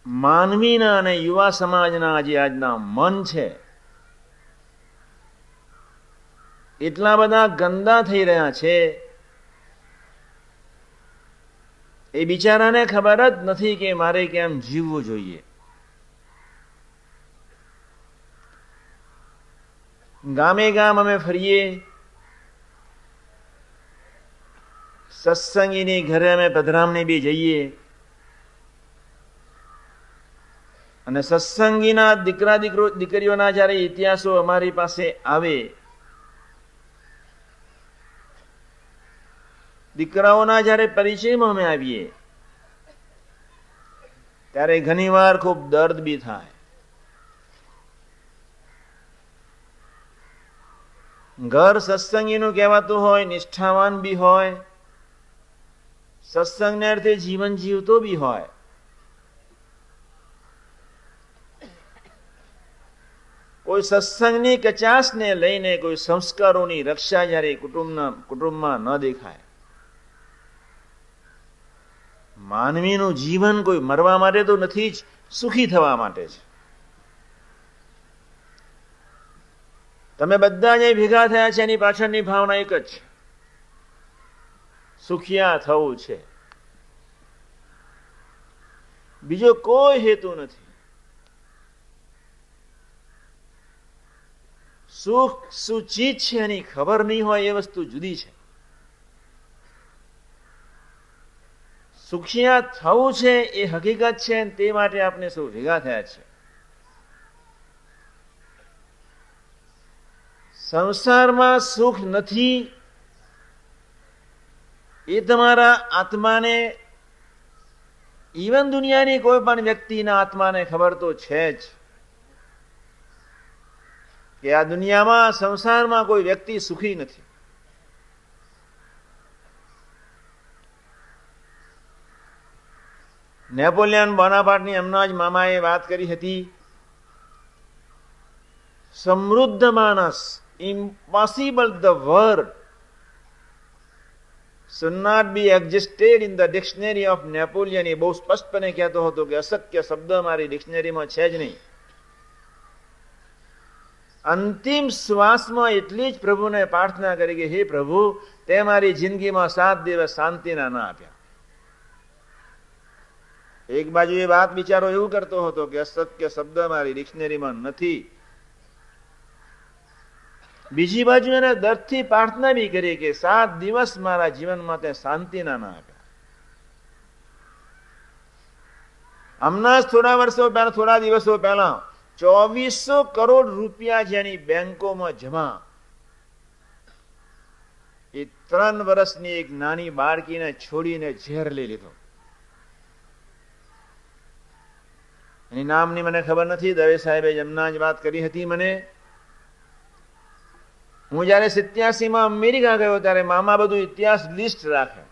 માનવીના અને યુવા સમાજના જે આજના મન છે એટલા બધા ગંદા થઈ રહ્યા છે, એ બિચારાને ખબર જ નથી કે મારે કેમ જીવવું જોઈએ. ગામે ગામ અમે ફરીએ, સત્સંગીની ઘરે અમે પધરામણી બી જઈએ, અને સત્સંગીના દીકરીઓના જ્યારે ઇતિહાસો અમારી પાસે આવે, દીકરાઓના જ્યારે પરિચયમાં અમે આવીએ, ત્યારે ઘણીવાર ખૂબ દર્દ બી થાય. ઘર સત્સંગીનું કહેવાતું હોય, નિષ્ઠાવાન બી હોય, સત્સંગને અર્થે જીવન જીવતો બી હોય, કોઈ સત્સંગની કચાશને લઈને કોઈ સંસ્કારોની રક્ષા જ્યારે કુટુંબમાં ન દેખાય. માનવીનું જીવન કોઈ મરવા માટે તો નથી જ, સુખી થવા માટે છે. તમે બધા જે ભેગા થયા છે એની પાછળની ભાવના એક જ છે, સુખિયા થવું છે. બીજો કોઈ હેતુ નથી. સુખ શું ચીજ છે એની ખબર નહીં હોય એ વસ્તુ જુદી છે. સુખિયા થવું છે એ હકીકત છે, તે માટે આપણે સૌ ભેગા થયા છે. સંસારમાં સુખ નથી એ તમારા આત્માને, ઈવન દુનિયાની કોઈ પણ વ્યક્તિના આત્માને ખબર તો છે જ કે આ દુનિયામાં, સંસારમાં કોઈ વ્યક્તિ સુખી નથી. નેપોલિયન બોનાપાર્ટની હમણાં જ મામાએ વાત કરી હતી, સમૃદ્ધ માણસ, impossible the word should not be existed in the dictionary of Napoleon. એ બહુ સ્પષ્ટપણે કહેતો હતો કે અશક્ય શબ્દ મારી ડિક્શનરીમાં છે જ નહીં. અંતિમ શ્વાસમાં એટલી જ પ્રભુને પ્રાર્થના કરી કે હે પ્રભુ, તે મારી જિંદગીમાં 7 દિવસ શાંતિના ના આપ્યા. એક બાજુ એ વાત બિચારો એવું કરતો હતો કે અસત્ય શબ્દ મારી ડિક્શનરીમાં નથી, બીજી બાજુ એને દર્દથી પ્રાર્થના બી કરી કે 7 દિવસ મારા જીવનમાં તે શાંતિના ના આપ્યા. હમણાં થોડા દિવસો પહેલા 2400 કરોડ રૂપિયા જેની બેંકોમાં જમા, એ 3 વર્ષની એક નાની બાળકીને છોડીને ઝેર લઈ લીધો. એની નામની મને ખબર નથી, દવે સાહેબે હમણાં જ વાત કરી હતી મને. હું જયારે 87માં અમેરિકા ગયો ત્યારે મામા બધું ઇતિહાસ લિસ્ટ રાખે.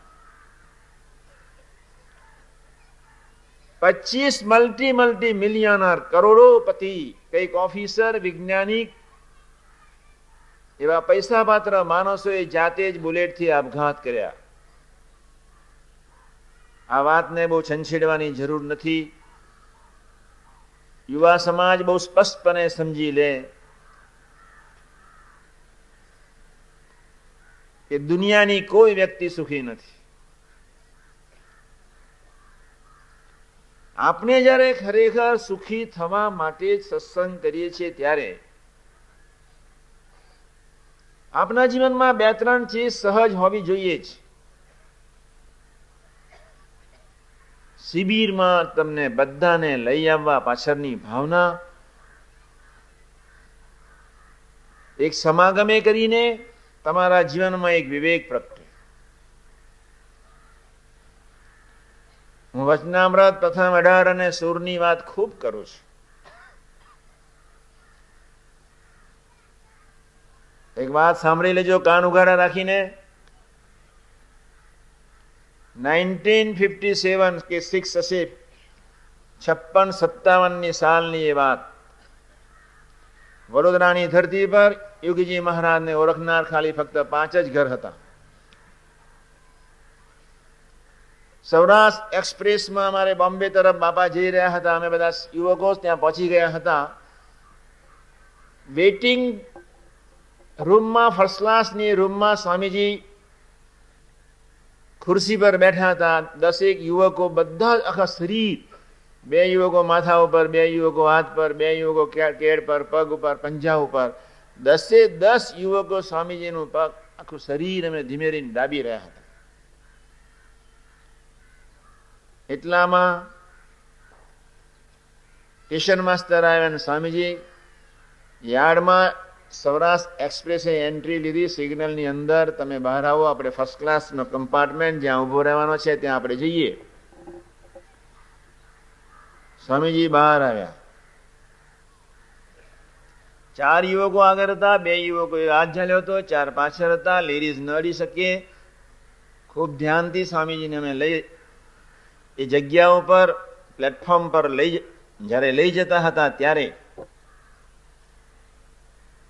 25 મલ્ટી મિલિયનર, કરોડોપતિ, કઈક ઓફિસર, વૈજ્ઞાનિક, એવા પૈસા પાત્ર માણસોએ જાતે જ બુલેટથી આપઘાત કર્યા. આ વાતને બહુ છંછેડવાની જરૂર નથી. યુવા સમાજ બહુ સ્પષ્ટપણે સમજી લે કે દુનિયાની કોઈ વ્યક્તિ સુખી નથી. આપણે જ્યારે ખરેખર સુખી થવા માટે જ સત્સંગ કરીએ છીએ ત્યારે આપણા જીવનમાં 2-3 ચીજ સહજ હોવી જોઈએ જ. શિબિરમાં તમને બધાને લઈ આવવા પાછળની ભાવના, એક સમાગમે કરીને તમારા જીવનમાં એક વિવેક પ્રગટે. હું વચનામૃત પ્રથમ 18 અને 16ની વાત ખૂબ કરું છું. એક વાત સાંભળી લેજો કાન ઉઘાડા રાખીને. 1957 કે 6 હશે, 56-57ની સાલની એ વાત. વડોદરાની ધરતી પર યોગીજી મહારાજને ઓળખનાર ખાલી ફક્ત 5 જ ઘર હતા. સૌરાષ્ટ્ર એક્સપ્રેસમાં અમારે બોમ્બે તરફ બાપા જઈ રહ્યા હતા. અમે બધા યુવકો ત્યાં પહોંચી ગયા હતા. વેઇટિંગ રૂમમાં, ફર્સ્ટ ક્લાસની રૂમમાં સ્વામીજી ખુરશી પર બેઠા હતા. 10 યુવકો, બધા આખા શરીર, 2 યુવકો માથા ઉપર, 2 યુવકો હાથ પર, 2 યુવકો કેડ પર, પગ ઉપર, પંજા ઉપર, 10 યુવકો સ્વામીજીનું પગ, આખું શરીર અમે ધીમે ધીમે દાબી રહ્યા હતા. એટલામાં સ્ટેશન માસ્ટર આવ્યા અને સ્વામીજી યાર્ડમાં સૌરાષ્ટ્ર એક્સપ્રેસે એન્ટ્રી લીધી. સિગ્નલની અંદર તમે બહાર આવો, આપણે ફર્સ્ટ ક્લાસનો કમ્પાર્ટમેન્ટ જ્યાં ઊભો રહેવાનો છે ત્યાં આપણે જઈએ. સ્વામીજી બહાર આવ્યા. 4 યુવકો આગળ હતા, 2 યુવકોએ હાથ ઝાલ્યો હતો, 4 પાછળ હતા. લેડીઝ ન અડી શકે. ખૂબ ધ્યાનથી સ્વામીજીને અમે લઈ એ જગ્યા ઉપર પ્લેટફોર્મ પર જ્યારે લઈ જતા હતા ત્યારે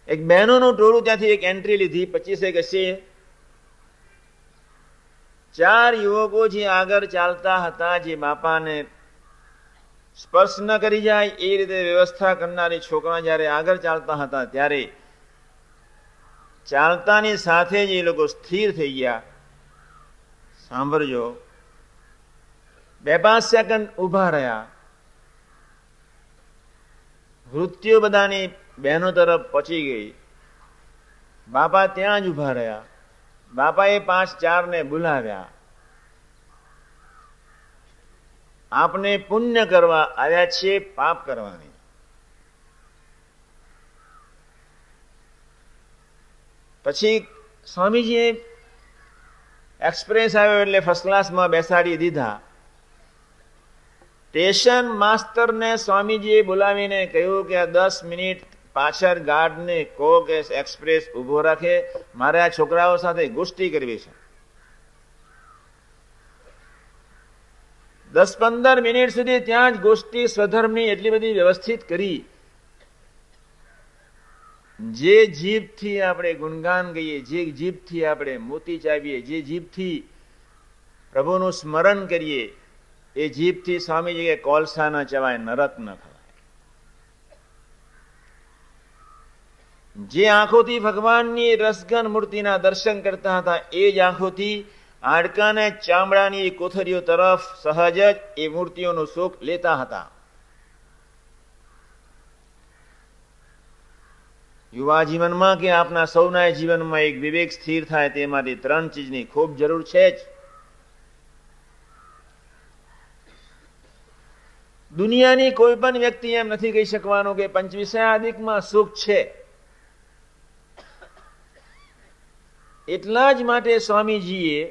એક બહેનોનું ટોળું ત્યાંથી એક એન્ટ્રી લીધી. 25 હશે. 4 યુવકો જે આગળ ચાલતા હતા, જે બાપાને સ્પર્શ ન કરી જાય એ રીતે વ્યવસ્થા કરનારી છોકરા જ્યારે આગળ ચાલતા હતા ત્યારે ચાલતાની સાથે જ એ લોકો સ્થિર થઈ ગયા. સાંભળજો, 2-5 સેકન્ડ ઉભા રહ્યા. વૃત્તિઓ બધાની બહેનો તરફ પહોંચી ગઈ. બાપા ત્યાં જ ઉભા રહ્યા. બાપાએ 5-4 ને બોલાવ્યા. આપને પુણ્ય કરવા આવ્યા છે, પાપ કરવાની. પછી સ્વામીજીએ એક્સપ્રેસ આવ્યો એટલે ફર્સ્ટ ક્લાસમાં બેસાડી દીધા. સ્ટેશન માસ્ટરને સ્વામીજીએ બોલાવીને કહ્યું કે આ 10 મિનિટ પાછળ ગાર્ડને કહો કે એક્સપ્રેસ ઉભો રાખે, મારે આ છોકરાઓ સાથે ગોષ્ઠી કરવી છે. 10-15 મિનિટ સુધી ત્યાં જ ગોષ્ઠી સ્વધર્મની એટલી બધી વ્યવસ્થિત કરી. જે જીભથી આપણે ગુણગાન ગઈએ, જે જીભથી આપણે મોતી ચાવીએ, જે જીભથી પ્રભુનું સ્મરણ કરીએ, એ જીભથી સ્વામીજી કે કોલસા ન ચવાય, નરક ન ખવાય. જે આંખોથી ભગવાનની રસગન મૂર્તિના દર્શન કરતા હતા એ જ આંખોથી હાડકાને ચામડાની કોથળીઓ તરફ સહજ જ એ મૂર્તિઓનું સુખ લેતા હતા. યુવા જીવનમાં કે આપના સૌના જીવનમાં એક વિવેક સ્થિર થાય તે માટે 3 ચીજની ખૂબ જરૂર છે જ. દુનિયાની કોઈ પણ વ્યક્તિ એમ નથી કહી શકવાનો કે પંચવિષયાદિકમાં સુખ છે. એટલા જ માટે સ્વામીજીએ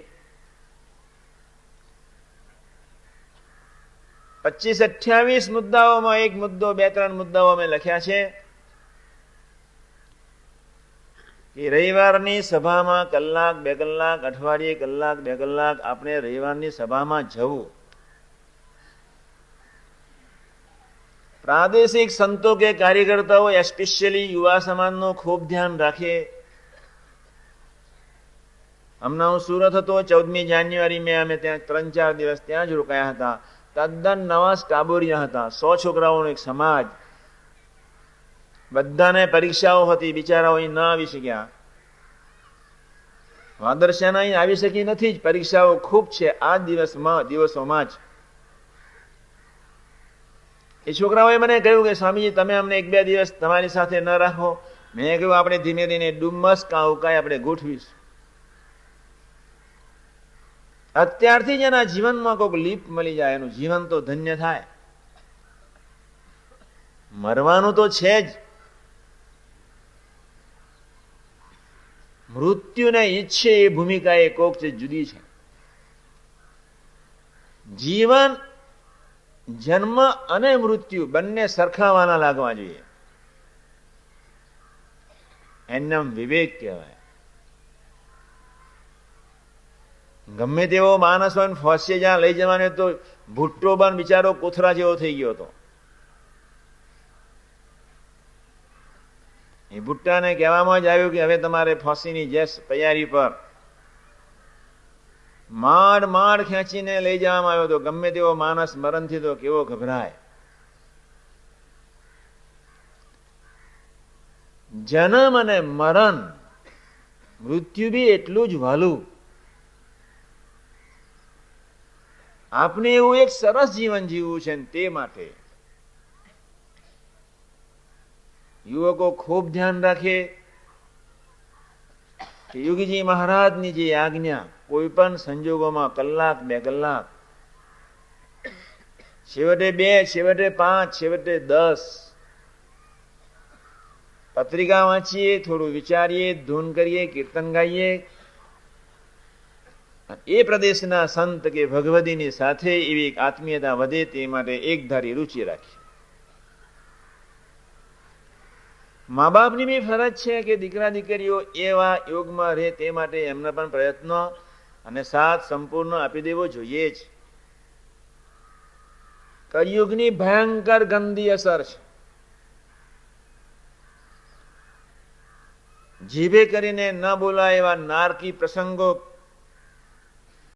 25-28 મુદ્દાઓમાં એક મુદ્દો, 2-3 મુદ્દાઓ અમે લખ્યા છે કે રવિવારની સભામાં કલાક 2 કલાક, અઠવાડિયે કલાક 2 કલાક આપણે રવિવારની સભામાં જવું. પ્રાદેશિક સંતો કે કાર્યકર્તાઓ એસ્પેશિયલી યુવા સમાજનું ખૂબ ધ્યાન રાખે. હમણાં હું સુરત હતો, 14મી જાન્યુઆરી મેં અમે ત્યાં 3-4 દિવસ ત્યાં જ રોકાયા હતા. તદ્દન નવા ટાબોરિયા હતા, 100 છોકરાઓનો એક સમાજ. બધાને પરીક્ષાઓ હતી, બિચારાઓ અહીં ન આવી શક્યા. વાદરશાના અહીં આવી શકી નથી જ, પરીક્ષાઓ ખૂબ છે આ દિવસોમાં જ. એ છોકરાઓએ મને કહ્યું કે સ્વામીજી તમે અમને 1-2 દિવસ તમારી સાથે ન રાખો. મેં કહ્યું આપણે ધીમે ધીમે ડુમ્મસ કાંઈ આપણે ગોઠવીશું. અત્યારથી જ એના જીવનમાં કોઈક લીપ મળી જાય, એનું જીવન તો ધન્ય થાય. મરવાનું તો છે જ. મૃત્યુને ઈચ્છે એ ભૂમિકા એ કોક છે, જુદી છે. જીવન, જન્મ અને મૃત્યુ બંને સરખાવાના લાગવા જોઈએ. એનું વિવેક કહેવાય. ગમે તેવો માણસ હોય ફોસીએ જ્યાં લઈ જવાને તો ભુટ્ટો બન બિચારો કોથરા જેવો થઈ ગયો હતો. એ ભુટ્ટાને કહેવામાં જ આવ્યું કે હવે તમારે ફાંસીની તૈયારી પર માંડ માંડ ખેંચીને લઈ જવામાં આવ્યો તો ગમે તેવો માણસ મરણથી તો કેવો ગભરાય. જન્મ અને મરણ, મૃત્યુ બી એટલું જ વાલું. આપને એવું એક સરસ જીવન જીવવું છે, તે માટે યુવકો ખૂબ ધ્યાન રાખે કે યોગીજી મહારાજની જે આજ્ઞા કોઈ પણ સંજોગોમાં કલાક 2 કલાક, છેવટે 2, છેવટે 5, છેવટે 10 પત્રિકા વાંચીએ, થોડું વિચારીએ, ધૂન કરીએ, કીર્તન ગાઈએ. એ પ્રદેશના સંત કે ભગવદીની સાથે એવી આત્મીયતા વધે તે માટે એકધારી રુચિ રાખી. મા બાપની બી ફરજ છે કે દીકરા દીકરીઓ એવા યોગમાં રહે તે માટે એમને પણ પ્રયત્નો અને સાથ સંપૂર્ણ આપી દેવો જોઈએ જ. કળિયુગની ભયંકર ગંદી અસર છે. જીભે કરીને ન બોલાય એવા નારકી પ્રસંગો